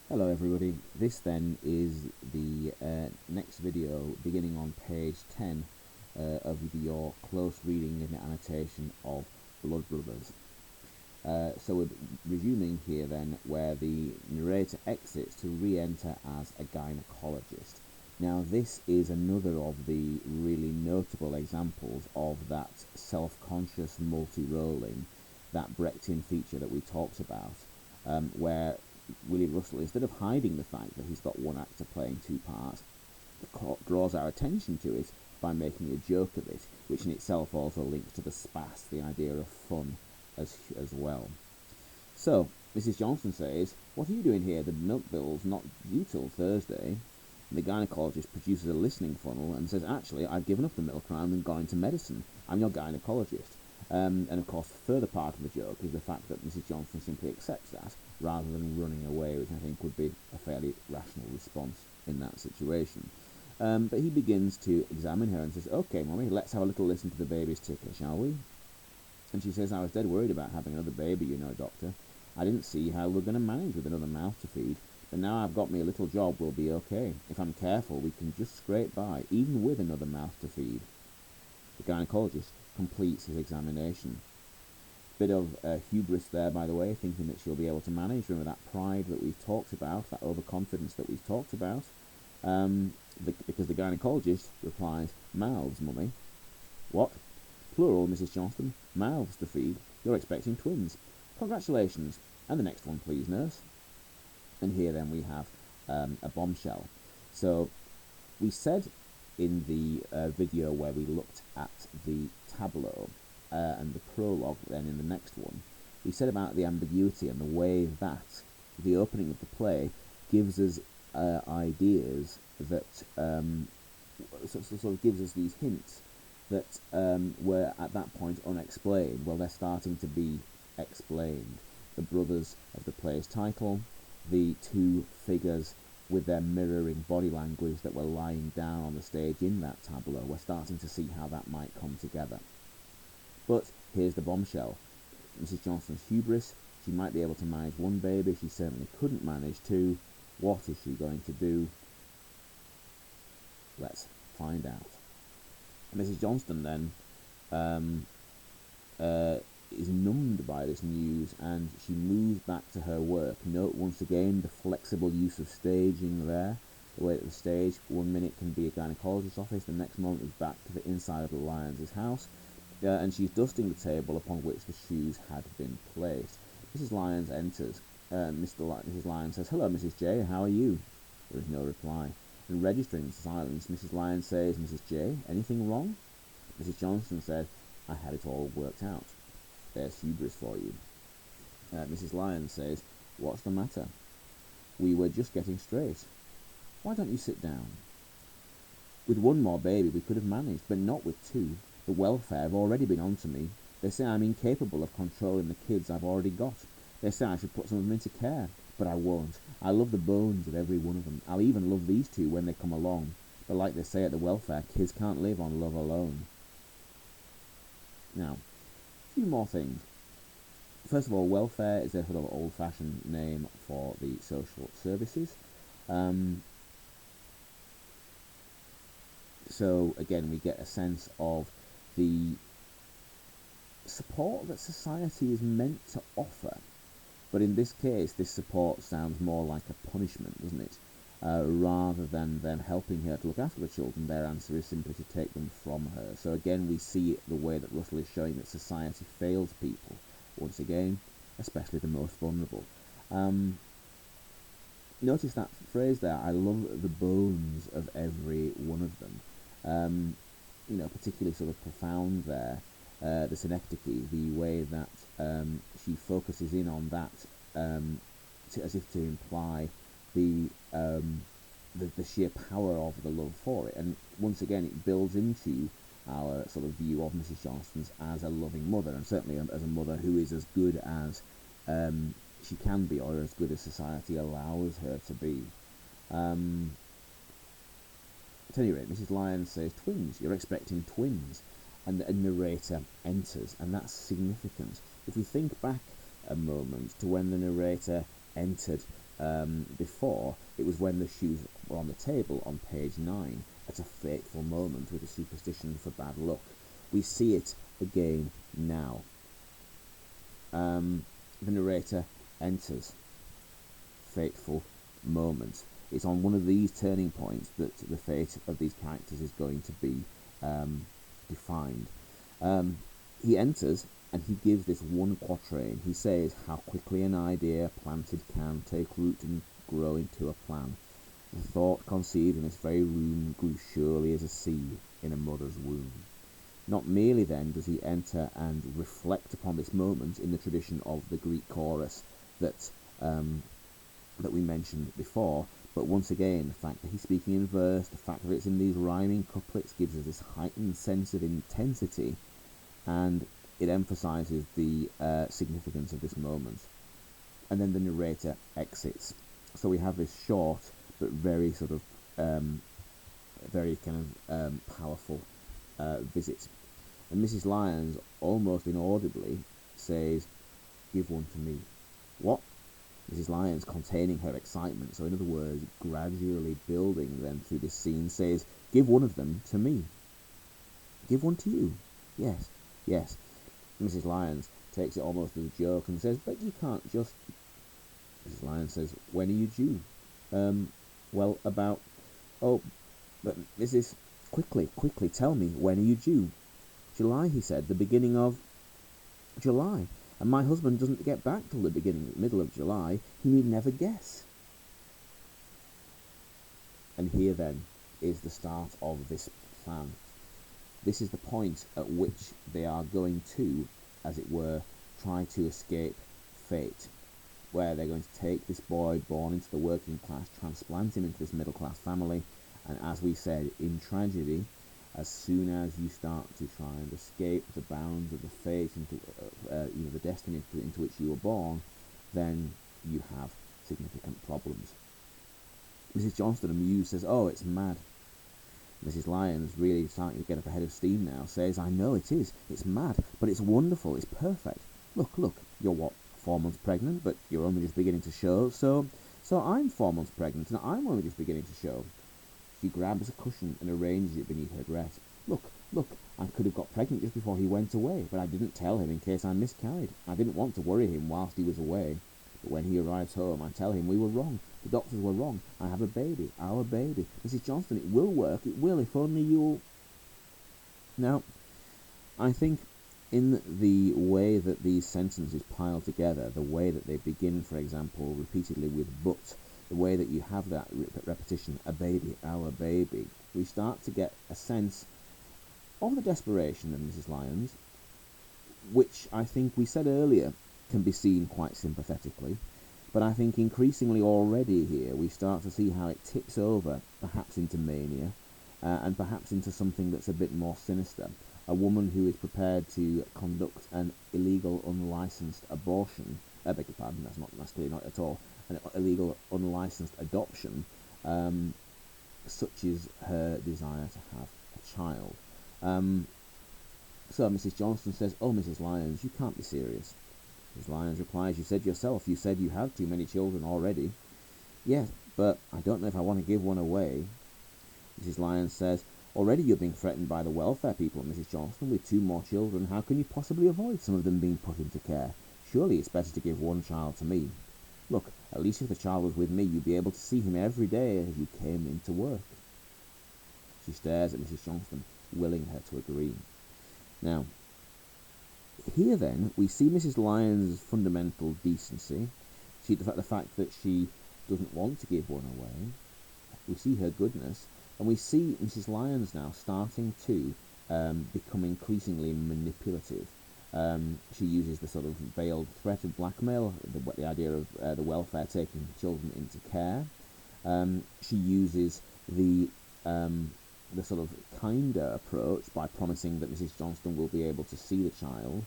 Hello everybody, this then is the next video beginning on page 10 of your close reading and annotation of Blood Brothers. So we're resuming here then where the narrator exits to re-enter as a gynecologist. Now this is another of the really notable examples of that self-conscious multi-rolling, that Brechtian feature that we talked about, where William Russell, instead of hiding the fact that he's got one actor playing two parts, draws our attention to it by making a joke of it, which in itself also links to the spas, the idea of fun, as well. So, Mrs. Johnstone says, "What are you doing here? The milk bill's not due till Thursday." And the gynecologist produces a listening funnel and says, "Actually, I've given up the milk round and gone into medicine. I'm your gynecologist." And of course, the further part of the joke is the fact that Mrs. Johnstone simply accepts that rather than running away, which I think would be a fairly rational response in that situation. But he begins to examine her and says, "Okay, Mummy, let's have a little listen to the baby's ticker, shall we?" And she says, "I was dead worried about having another baby, you know, Doctor. I didn't see how we're going to manage with another mouth to feed, but now I've got me a little job, we'll be okay. If I'm careful, we can just scrape by, even with another mouth to feed." The gynecologist completes his examination. Bit of hubris there, by the way, thinking that she'll be able to manage. Remember that pride that we've talked about, that overconfidence that we've talked about? Because the gynecologist replies, "Mouths, Mummy." "What? Plural, Mrs. Johnstone. Mouths to feed. You're expecting twins. Congratulations. And the next one, please, nurse." And here then we have a bombshell. So we said in the video where we looked at the tableau and the prologue then in the next one, we said about the ambiguity and the way that the opening of the play gives us ideas that sort of gives us these hints that were at that point unexplained. Well, they're starting to be explained. The brothers of the play's title, the two figures with their mirroring body language that were lying down on the stage in that tableau. We're starting to see how that might come together. But here's the bombshell. Mrs. Johnstone's hubris. She might be able to manage one baby. She certainly couldn't manage two. What is she going to do? Let's find out. Mrs. Johnstone then is numbed by this news, and she moves back to her work. Note once again the flexible use of staging there, the way that the stage 1 minute can be a gynecologist's office, the next moment is back to the inside of the Lyons' house, and she's dusting the table upon which the shoes had been placed. Mrs. Lyons enters. Mrs. Lyons says, "Hello, Mrs. J, how are you?" There is no reply. And registering the silence, Mrs. Lyons says, "Mrs. J, anything wrong?" Mrs. Johnstone said, "I had it all worked out." There's hubris for you. Mrs. Lyons says, "What's the matter?" "We were just getting straight." "Why don't you sit down?" "With one more baby we could have managed, but not with two. The welfare have already been on to me. They say I'm incapable of controlling the kids I've already got. They say I should put some of them into care, but I won't. I love the bones of every one of them. I'll even love these two when they come along. But like they say at the welfare, kids can't live on love alone." Now, a few more things. First of all, welfare is a sort of old-fashioned name for the social services. So again, we get a sense of the support that society is meant to offer. But in this case, this support sounds more like a punishment, doesn't it? Rather than them helping her to look after the children, their answer is simply to take them from her. So again, we see the way that Russell is showing that society fails people, once again, especially the most vulnerable. Notice that phrase there, "I love the bones of every one of them." Particularly sort of profound there, the synecdoche, the way that she focuses in on that as if to imply the sheer power of the love for it. And once again, it builds into our sort of view of Mrs. Johnstone's as a loving mother, and certainly as a mother who is as good as she can be, or as good as society allows her to be. At any rate, Mrs. Lyons says, "Twins, you're expecting twins." And a narrator enters, and that's significant. If we think back a moment to when the narrator entered before, it was when the shoes were on the table on page 9, at a fateful moment with a superstition for bad luck. We see it again now. The narrator enters. Fateful moment. It's on one of these turning points that the fate of these characters is going to be defined. He enters and he gives this one quatrain. He says, "How quickly an idea planted can take root and grow into a plan. The thought conceived in this very room grew surely as a seed in a mother's womb." Not merely then does he enter and reflect upon this moment in the tradition of the Greek chorus that we mentioned before, but once again, the fact that he's speaking in verse, the fact that it's in these rhyming couplets gives us this heightened sense of intensity, and it emphasizes the significance of this moment. And then the narrator exits. So we have this short but very sort of very kind of powerful visit. And Mrs. Lyons, almost inaudibly, says, "Give one to me." What? Mrs. Lyons, containing her excitement, so in other words, gradually building them through this scene, says, "Give one of them to me." "Give one to you?" "Yes, yes." Mrs. Lyons takes it almost as a joke and says, "But you can't just..." Mrs. Lyons says, "When are you due?" Well, about... "Oh, but Mrs... Quickly, tell me, when are you due?" "July," he said, "the beginning of..." "July? And my husband doesn't get back till the middle of July. He need never guess." And here then is the start of this plan. This is the point at which they are going to, as it were, try to escape fate, where they're going to take this boy born into the working class, transplant him into this middle class family, and as we said, in tragedy, as soon as you start to try and escape the bounds of the fate into the destiny into which you were born, then you have significant problems. Mrs. Johnstone, amused, says, "Oh, it's mad." Mrs. Lyons, really starting to get up ahead of steam now, says, "I know it is. It's mad, but it's wonderful. It's perfect. Look, you're what, 4 months pregnant, but you're only just beginning to show, so I'm 4 months pregnant, and I'm only just beginning to show." She grabs a cushion and arranges it beneath her dress. Look, I could have got pregnant just before he went away, but I didn't tell him in case I miscarried. I didn't want to worry him whilst he was away. But when he arrives home, I tell him we were wrong. The doctors were wrong. I have a baby, our baby. Mrs. Johnstone, it will work. It will, if only you'll..." Now, I think in the way that these sentences pile together, the way that they begin, for example, repeatedly with "but," the way that you have that repetition, "a baby, our baby," we start to get a sense of the desperation of Mrs. Lyons, which I think we said earlier can be seen quite sympathetically, but I think increasingly already here we start to see how it tips over, perhaps into mania, and perhaps into something that's a bit more sinister. A woman who is prepared to conduct an illegal, unlicensed abortion, I beg your pardon, that's not clear, not at all, an illegal, unlicensed adoption, such is her desire to have a child. So Mrs. Johnstone says, "Oh, Mrs. Lyons, you can't be serious." Mrs. Lyons replies, "You said yourself, you said you have too many children already." "Yes, but I don't know if I want to give one away." Mrs. Lyons says, "Already you're being threatened by the welfare people, Mrs. Johnstone, with 2 more children. How can you possibly avoid some of them being put into care? Surely it's better to give one child to me. Look, at least if the child was with me, you'd be able to see him every day as you came into work." She stares at Mrs. Johnstone, willing her to agree. Now, here then, we see Mrs. Lyons' fundamental decency, the fact that she doesn't want to give one away. We see her goodness, and we see Mrs. Lyons now starting to become increasingly manipulative. She uses the sort of veiled threat of blackmail, the idea of the welfare taking children into care. She uses the sort of kinder approach by promising that Mrs. Johnstone will be able to see the child.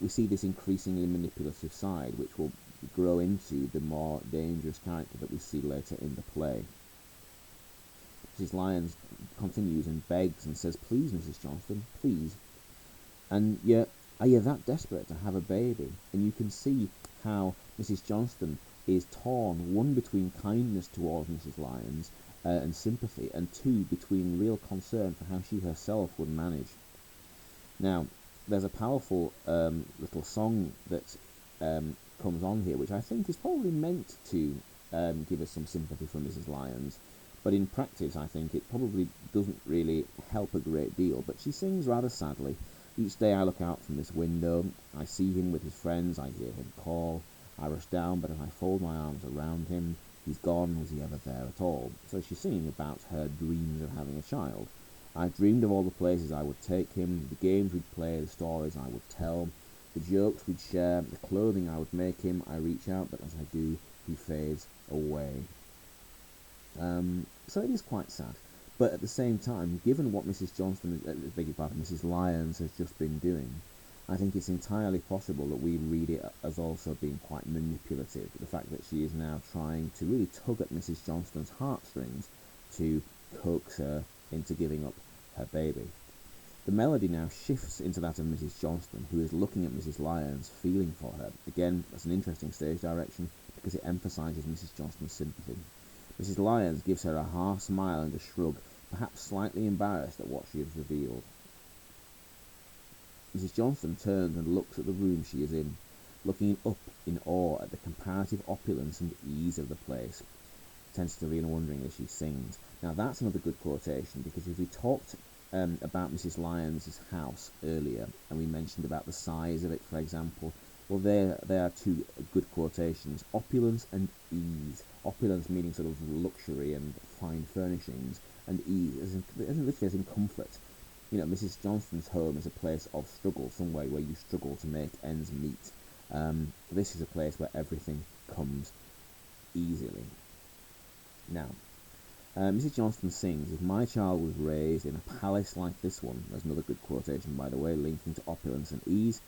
We see this increasingly manipulative side, which will grow into the more dangerous character that we see later in the play. Mrs. Lyons continues and begs and says, "Please, Mrs. Johnstone, please. And are you that desperate to have a baby?" And you can see how Mrs. Johnstone is torn, one, between kindness towards Mrs. Lyons and sympathy, and two, between real concern for how she herself would manage. Now, there's a powerful little song that comes on here, which I think is probably meant to give us some sympathy for Mrs. Lyons, but in practice I think it probably doesn't really help a great deal. But she sings rather sadly. Each day I look out from this window, I see him with his friends, I hear him call, I rush down, but as I fold my arms around him, he's gone, was he ever there at all? So she's singing about her dreams of having a child. I dreamed of all the places I would take him, the games we'd play, the stories I would tell, the jokes we'd share, the clothing I would make him. I reach out, but as I do, he fades away. So it is quite sad. But at the same time, given what Mrs. Mrs. Lyons has just been doing, I think it's entirely possible that we read it as also being quite manipulative. The fact that she is now trying to really tug at Mrs. Johnstone's heartstrings to coax her into giving up her baby. The melody now shifts into that of Mrs. Johnstone, who is looking at Mrs. Lyons, feeling for her. Again, that's an interesting stage direction because it emphasises Mrs. Johnstone's sympathy. Mrs. Lyons gives her a half smile and a shrug, perhaps slightly embarrassed at what she has revealed. Mrs. Johnstone turns and looks at the room she is in, looking up in awe at the comparative opulence and ease of the place, tentatively and wondering as she sings. Now that's another good quotation, because if we talked about Mrs. Lyons' house earlier, and we mentioned about the size of it, for example, well, there are two good quotations: opulence and ease. Opulence meaning sort of luxury and fine furnishings, and ease as in comfort. You know, Mrs. Johnstone's home is a place of struggle, somewhere where you struggle to make ends meet. This is a place where everything comes easily. Now, Mrs. Johnstone sings, "If my child was raised in a palace like this one," there's another good quotation, by the way, linking to opulence and ease,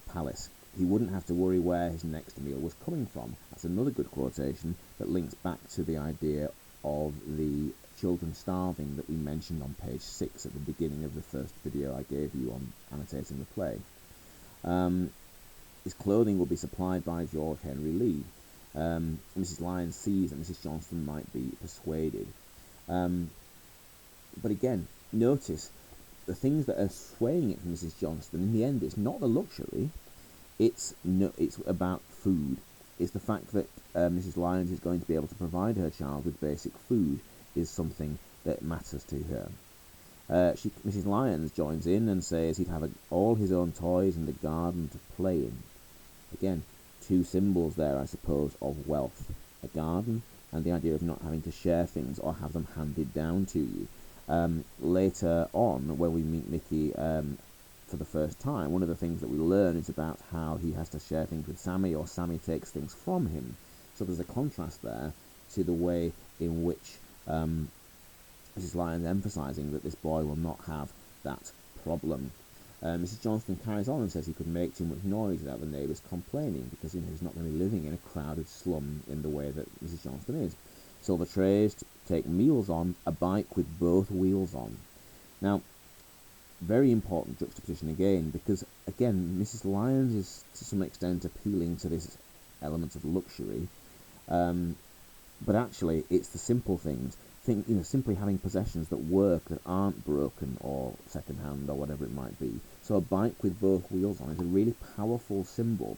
palace, "he wouldn't have to worry where his next meal was coming from." That's another good quotation that links back to the idea of the children starving that we mentioned on page 6 at the beginning of the first video I gave you on annotating the play. His clothing will be supplied by George Henry Lee. Mrs. Lyons sees that Mrs. Johnstone might be persuaded. But again, notice the things that are swaying it for Mrs. Johnstone. In the end, it's not the luxury, it's about food. It's the fact that Mrs. Lyons is going to be able to provide her child with basic food is something that matters to her. Mrs. Lyons joins in and says he'd have all his own toys and a garden to play in. Again, two symbols there, I suppose, of wealth: a garden and the idea of not having to share things or have them handed down to you. Later on, when we meet Mickey for the first time, one of the things that we learn is about how he has to share things with Sammy, or Sammy takes things from him. So there's a contrast there to the way in which Mrs. Lyons emphasising that this boy will not have that problem. Mrs. Johnstone carries on and says he could make too much noise without the neighbours complaining, because he's not going to be living in a crowded slum in the way that Mrs. Johnstone is. Silver trays to take meals on, a bike with both wheels on. Now, very important juxtaposition again, because again, Mrs. Lyons is to some extent appealing to this element of luxury, but actually it's the simple things. Simply having possessions that work, that aren't broken or second-hand or whatever it might be. So a bike with both wheels on is a really powerful symbol.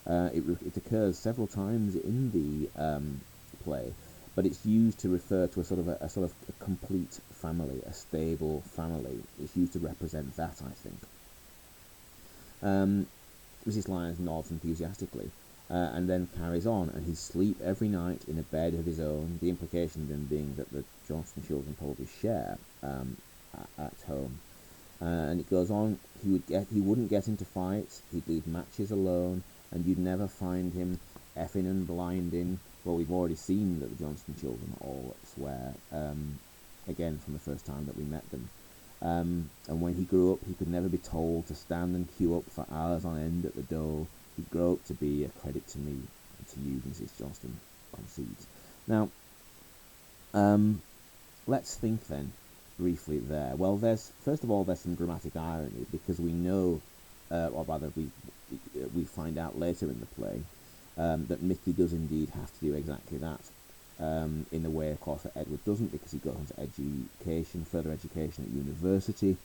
It occurs several times in the play, but it's used to refer to a sort of a complete family, a stable family. It's used to represent that, I think. Mrs. Lyons nods enthusiastically. And then carries on, and he sleeps every night in a bed of his own, the implication then being that the Johnstone children probably share at home. And it goes on, he wouldn't get into fights, he'd leave matches alone, and you'd never find him effing and blinding. Well, we've already seen that the Johnstone children all swear, again from the first time that we met them. And when he grew up, he could never be told to stand and queue up for hours on end at the door. He'd grow up to be a credit to me and to you, Mrs. Johnstone concedes. Now, let's think then briefly there. Well, first of all, there's some dramatic irony, because we know, or rather we find out later in the play, that Mickey does indeed have to do exactly that. In the way, of course, that Edward doesn't, because he goes into education, further education at university,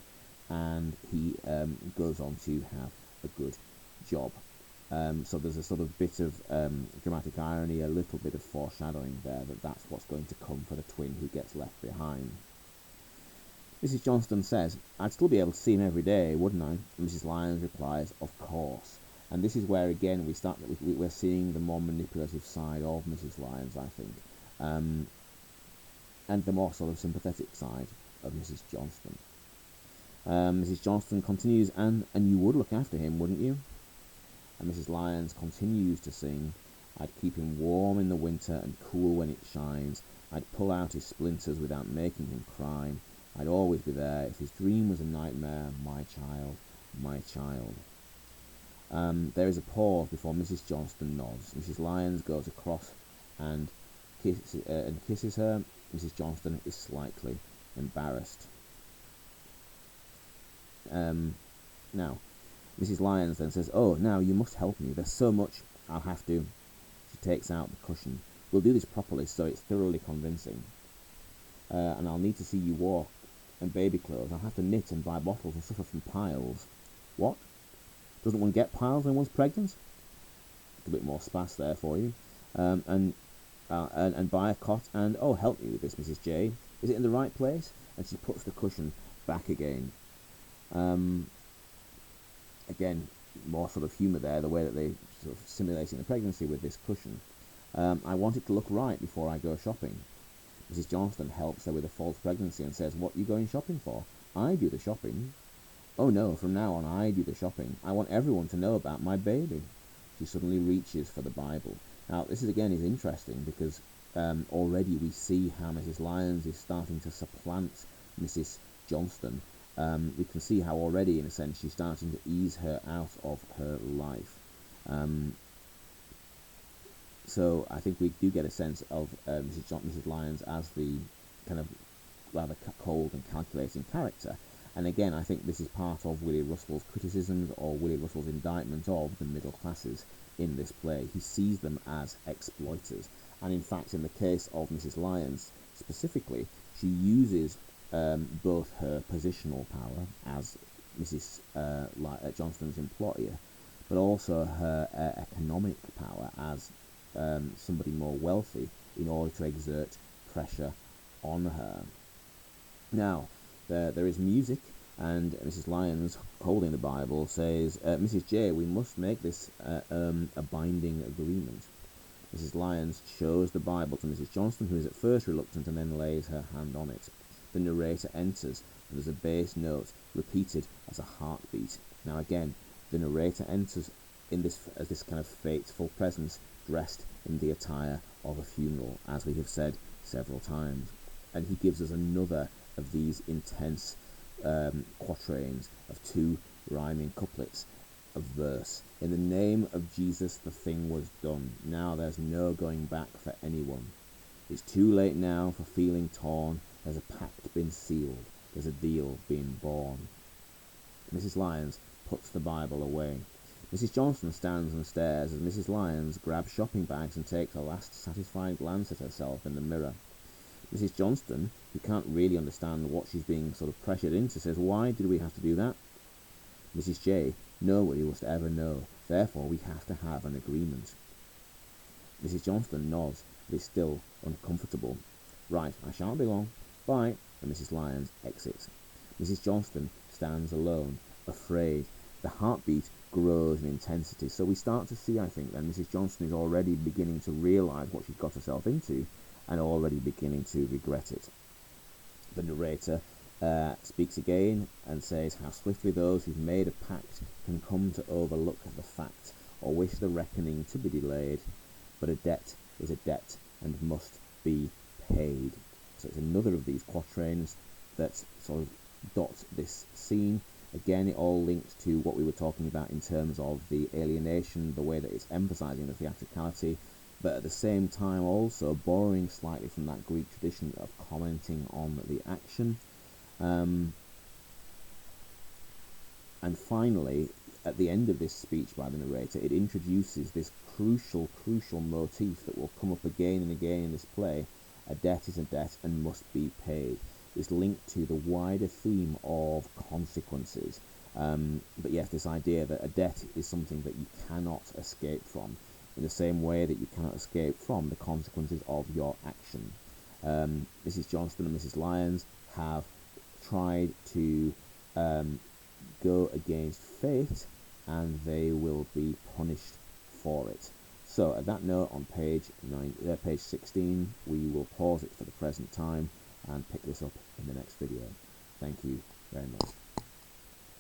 and he goes on to have a good job. So there's a sort of bit of dramatic irony, a little bit of foreshadowing there, that's what's going to come for the twin who gets left behind. Mrs. Johnstone says, "I'd still be able to see him every day, wouldn't I?" And Mrs. Lyons replies, "Of course." And this is where, again, we're seeing the more manipulative side of Mrs. Lyons, I think, and the more sort of sympathetic side of Mrs. Johnstone. Mrs. Johnstone continues, and you would look after him, wouldn't you?" And Mrs. Lyons continues to sing, "I'd keep him warm in the winter and cool when it shines. I'd pull out his splinters without making him cry. I'd always be there if his dream was a nightmare, my child, my child." There is a pause before Mrs. Johnstone nods. Mrs. Lyons goes across and kisses her. Mrs. Johnstone is slightly embarrassed. Now, Mrs. Lyons then says, "Oh, now you must help me. There's so much I'll have to." She takes out the cushion. "We'll do this properly so it's thoroughly convincing. And I'll need to see you walk and baby clothes. I'll have to knit and buy bottles and suffer from piles." "What? Doesn't one get piles when one's pregnant?" A bit more spas there for you. And buy a cot and, "Oh, help me with this, Mrs. J. Is it in the right place?" And she puts the cushion back again. Again, more sort of humour there, the way that they sort of simulating the pregnancy with this cushion. "I want it to look right before I go shopping." Mrs. Johnstone helps her with a false pregnancy and says, "What are you going shopping for?" "I do the shopping." "Oh no, from now on I do the shopping. I want everyone to know about my baby." She suddenly reaches for the Bible. Now, this is interesting because already we see how Mrs. Lyons is starting to supplant Mrs. Johnstone. We can see how already, in a sense, she's starting to ease her out of her life. So I think we do get a sense of Mrs. Lyons as the kind of rather cold and calculating character. And again, I think this is part of Willie Russell's criticisms, or Willie Russell's indictment of the middle classes in this play. He sees them as exploiters. And in fact, in the case of Mrs. Lyons specifically, she uses both her positional power as Mrs. Johnstone's employer, but also her economic power as somebody more wealthy, in order to exert pressure on her. Now, there is music, and Mrs. Lyons, holding the Bible, says, "Mrs. J, we must make this a binding agreement." Mrs. Lyons shows the Bible to Mrs. Johnstone, who is at first reluctant and then lays her hand on it. The narrator enters, and there's a bass note repeated as a heartbeat. Now again, the narrator enters as this kind of fateful presence, dressed in the attire of a funeral, as we have said several times. And he gives us another of these intense quatrains of two rhyming couplets of verse. "In the name of Jesus the thing was done. Now there's no going back for anyone. It's too late now for feeling torn. There's a pact been sealed. There's a deal been born." Mrs. Lyons puts the Bible away. Mrs. Johnstone stands and stares as Mrs. Lyons grabs shopping bags and takes a last satisfied glance at herself in the mirror. Mrs. Johnstone, who can't really understand what she's being sort of pressured into, says, "Why did we have to do that?" Mrs. J, "Nobody was to ever know. Therefore, we have to have an agreement." Mrs. Johnstone nods, but is still uncomfortable. "Right, I shan't be long. Bye." And Mrs. Lyons exits. Mrs. Johnstone stands alone, afraid. The heartbeat grows in intensity. So we start to see, I think, that Mrs. Johnstone is already beginning to realise what she's got herself into, and already beginning to regret it. The narrator speaks again and says how swiftly those who've made a pact can come to overlook the fact, or wish the reckoning to be delayed. But a debt is a debt and must be paid. So it's another of these quatrains that sort of dot this scene. Again, it all links to what we were talking about in terms of the alienation, the way that it's emphasising the theatricality, but at the same time also borrowing slightly from that Greek tradition of commenting on the action. And finally, at the end of this speech by the narrator, it introduces this crucial motif that will come up again and again in this play. A debt is a debt and must be paid. Is linked to the wider theme of consequences. But yes, this idea that a debt is something that you cannot escape from, in the same way that you cannot escape from the consequences of your action. Mrs. Johnstone and Mrs. Lyons have tried to go against fate, and they will be punished for it. So at that note, on page 16, we will pause it for the present time and pick this up in the next video. Thank you very much.